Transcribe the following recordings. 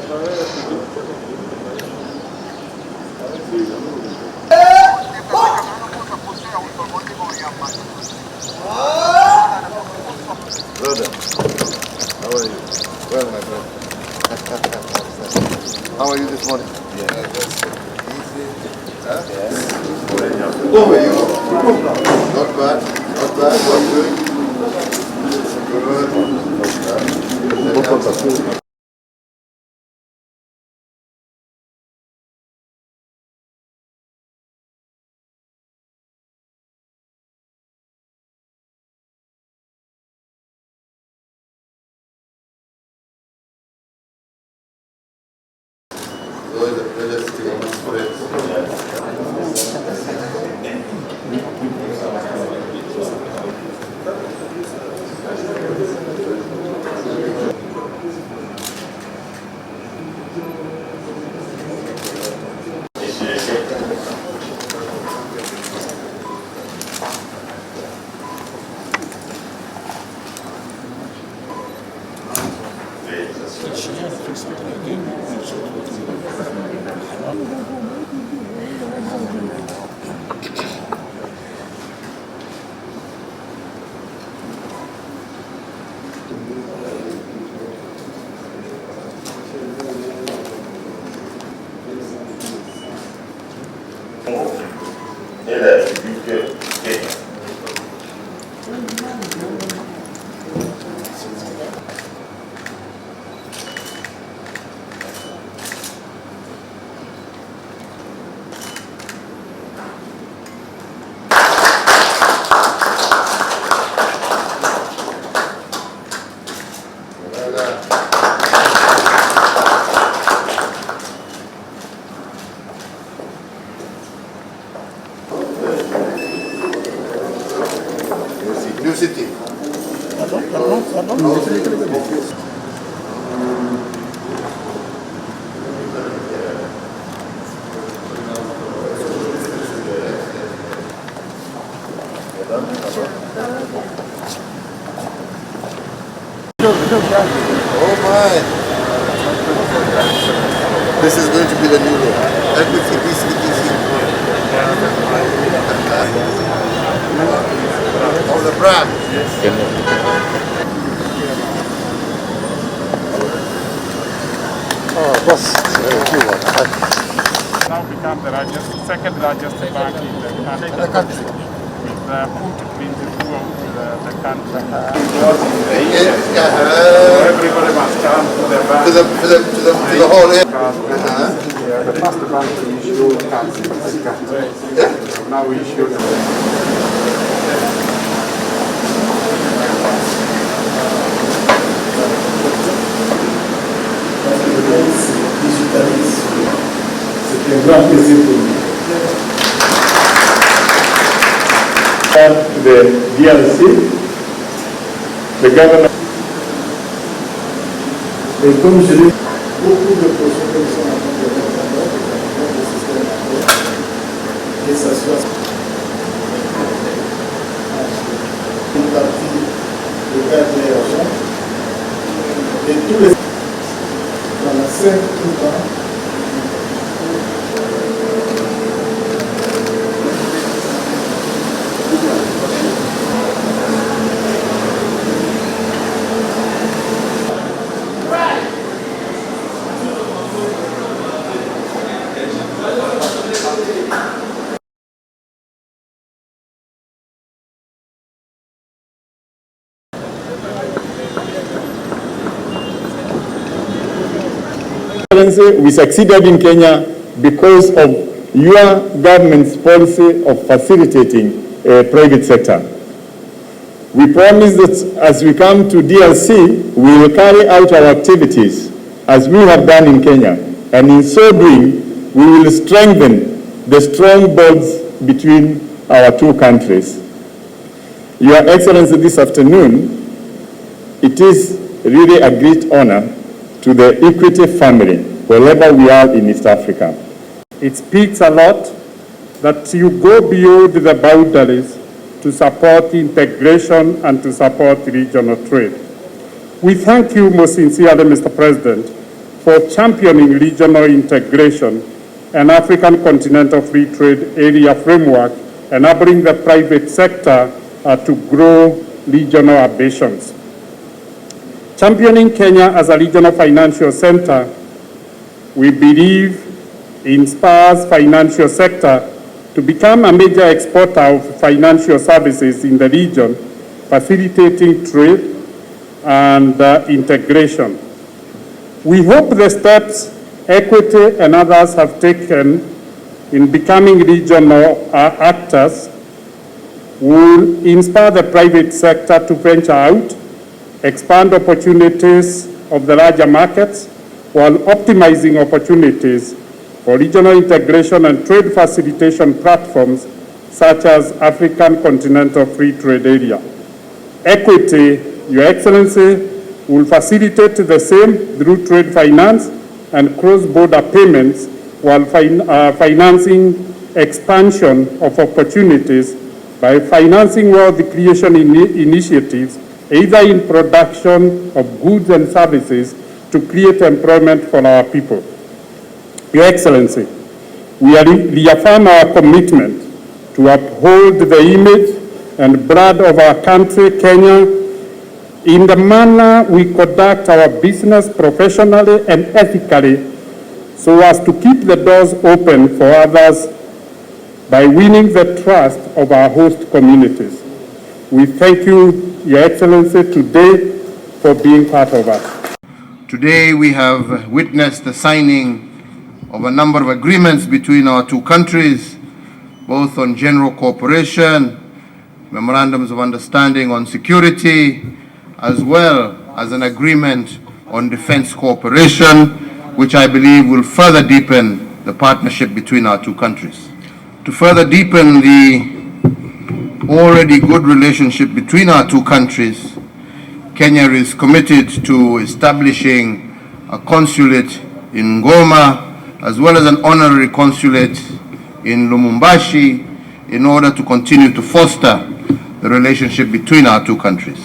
Brother, how are you? Well, my friend. How are you this morning? Yeah, that's easy. Huh? Yes. How are you? Not bad. Not bad. What good? Good. Always a pleasure sitting among friends. New city. Oh my! This is going to be the new road. Oh, the brand. Yes. Oh, boss. Now become the second largest bank in the country. With footprint throughout the country. Everybody must come to the bank. To the whole area. The first bank to issue cards in this country. Now we issue them. C'est un grand plaisir pour nous. The DRC, the government. Et comme je l'ai dit, beaucoup de projets qui sont en train de mettre en œuvre dans le système et ça soit une partie de cadre et argent et tous les dans la scène tout le temps. We succeeded in Kenya because of your government's policy of facilitating a private sector. We promise that as we come to DRC, we will carry out our activities as we have done in Kenya. And in so doing, we will strengthen the strong bonds between our two countries. Your Excellency, this afternoon, it is really a great honor to the Equity family, wherever we are in East Africa. It speaks a lot that you go beyond the boundaries to support integration and to support regional trade. We thank you most sincerely, Mr. President, for championing regional integration and African Continental Free Trade Area framework, enabling the private sector to grow regional ambitions. Championing Kenya as a regional financial center, we believe inspires financial sector to become a major exporter of financial services in the region, facilitating trade and integration. We hope the steps Equity and others have taken in becoming regional actors will inspire the private sector to venture out, expand opportunities of the larger markets, while optimizing opportunities for regional integration and trade facilitation platforms such as African Continental Free Trade Area. Equity, Your Excellency, will facilitate the same through trade finance and cross-border payments while financing expansion of opportunities by financing wealth creation initiatives, either in production of goods and services to create employment for our people. Your Excellency, we reaffirm our commitment to uphold the image and blood of our country, Kenya, in the manner we conduct our business professionally and ethically, so as to keep the doors open for others by winning the trust of our host communities. We thank you, Your Excellency, today for being part of us. Today we have witnessed the signing of a number of agreements between our two countries, both on general cooperation, memorandums of understanding on security, as well as an agreement on defense cooperation, which I believe will further deepen the partnership between our two countries. To further deepen the already good relationship between our two countries, Kenya is committed to establishing a consulate in Goma, as well as an honorary consulate in Lubumbashi, in order to continue to foster the relationship between our two countries.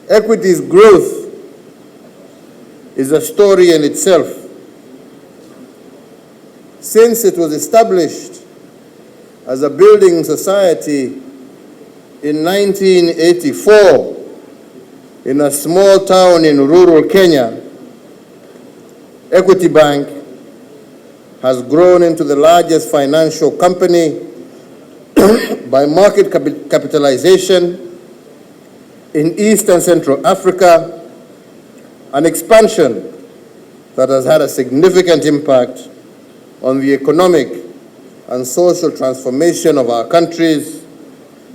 Equity's growth is a story in itself. Since it was established as a building society in 1984 in a small town in rural Kenya, Equity Bank has grown into the largest financial company by market capitalization in East and Central Africa, an expansion that has had a significant impact on the economic and social transformation of our countries,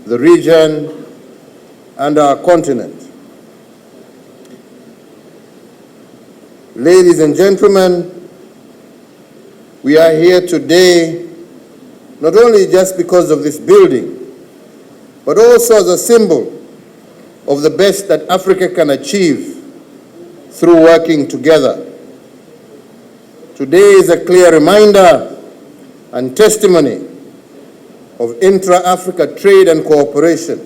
the region, and our continent. Ladies and gentlemen, we are here today not only just because of this building, but also as a symbol of the best that Africa can achieve through working together. Today is a clear reminder and testimony of intra-Africa trade and cooperation.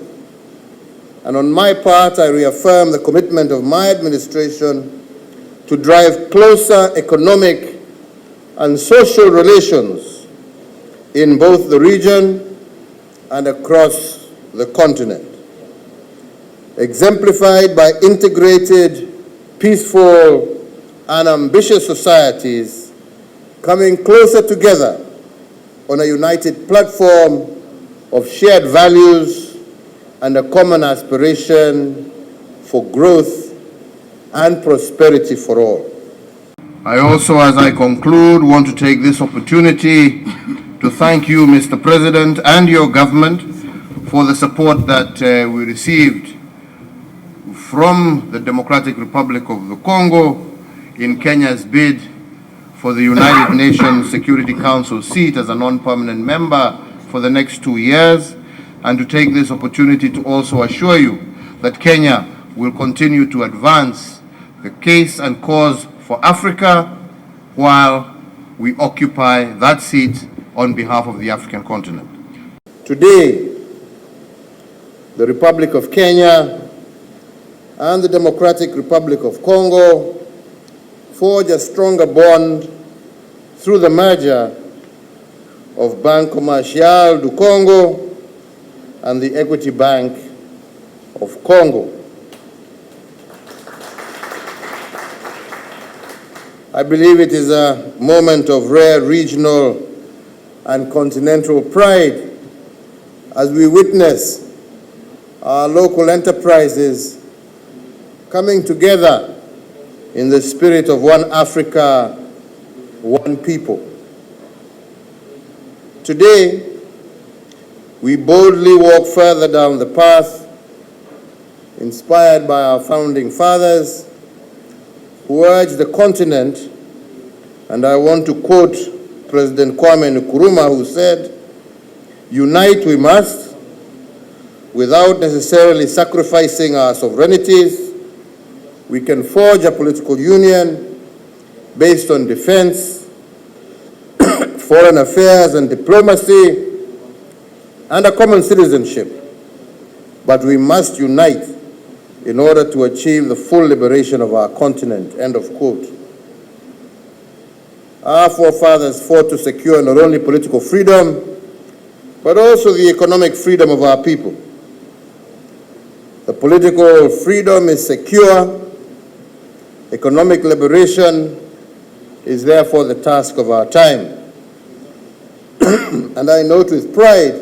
And on my part, I reaffirm the commitment of my administration to drive closer economic and social relations in both the region and across the continent, exemplified by integrated, peaceful, and ambitious societies coming closer together on a united platform of shared values and a common aspiration for growth and prosperity for all. I also, as I conclude, want to take this opportunity to thank you, Mr. President, and your government for the support that we received from the Democratic Republic of the Congo in Kenya's bid for the United Nations Security Council seat as a non-permanent member for the next 2 years, and to take this opportunity to also assure you that Kenya will continue to advance the case and cause for Africa while we occupy that seat on behalf of the African continent. Today, the Republic of Kenya and the Democratic Republic of Congo forge a stronger bond through the merger of Banque Commerciale du Congo and the Equity Bank of Congo. I believe it is a moment of rare regional and continental pride as we witness our local enterprises coming together in the spirit of one Africa, one people. Today, we boldly walk further down the path inspired by our founding fathers who urged the continent, and I want to quote President Kwame Nkrumah, who said, "Unite we must, without necessarily sacrificing our sovereignties. We can forge a political union based on defense, foreign affairs and diplomacy, and a common citizenship. But we must unite in order to achieve the full liberation of our continent," end of quote. Our forefathers fought to secure not only political freedom, but also the economic freedom of our people. The political freedom is secure. Economic liberation is therefore the task of our time. And I note with pride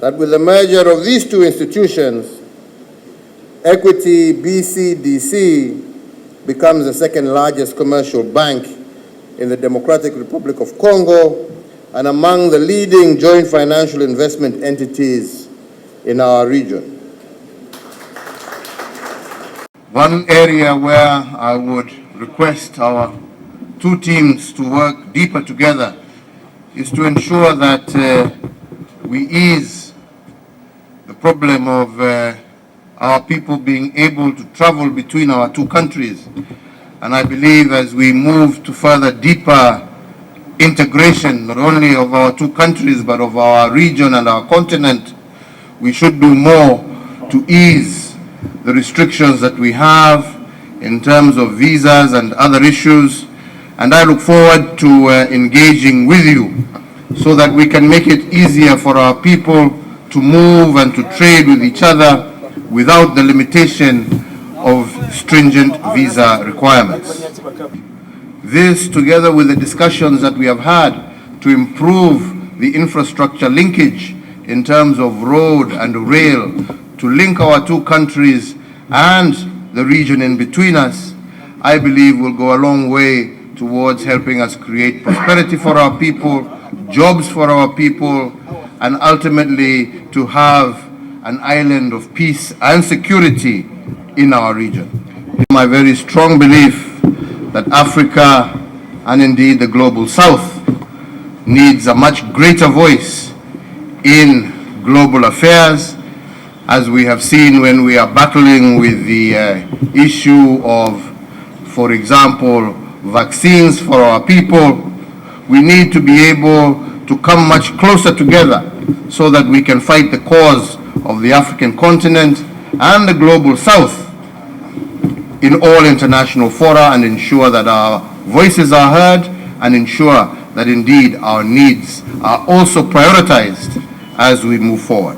that with the merger of these two institutions, Equity BCDC becomes the second largest commercial bank in the Democratic Republic of Congo and among the leading joint financial investment entities in our region. One area where I would request our two teams to work deeper together is to ensure that we ease the problem of our people being able to travel between our two countries. And I believe as we move to further deeper integration, not only of our two countries, but of our region and our continent, we should do more to ease the restrictions that we have in terms of visas and other issues. And I look forward to engaging with you so that we can make it easier for our people to move and to trade with each other without the limitation of stringent visa requirements. This, together with the discussions that we have had to improve the infrastructure linkage in terms of road and rail to link our two countries and the region in between us, I believe will go a long way towards helping us create prosperity for our people, jobs for our people, and ultimately to have an island of peace and security in our region. It is my very strong belief that Africa and indeed the global south needs a much greater voice in global affairs, as we have seen when we are battling with the issue of, for example, vaccines for our people. We need to be able to come much closer together so that we can fight the cause of the African continent and the global south in all international fora and ensure that our voices are heard and ensure that indeed our needs are also prioritized as we move forward.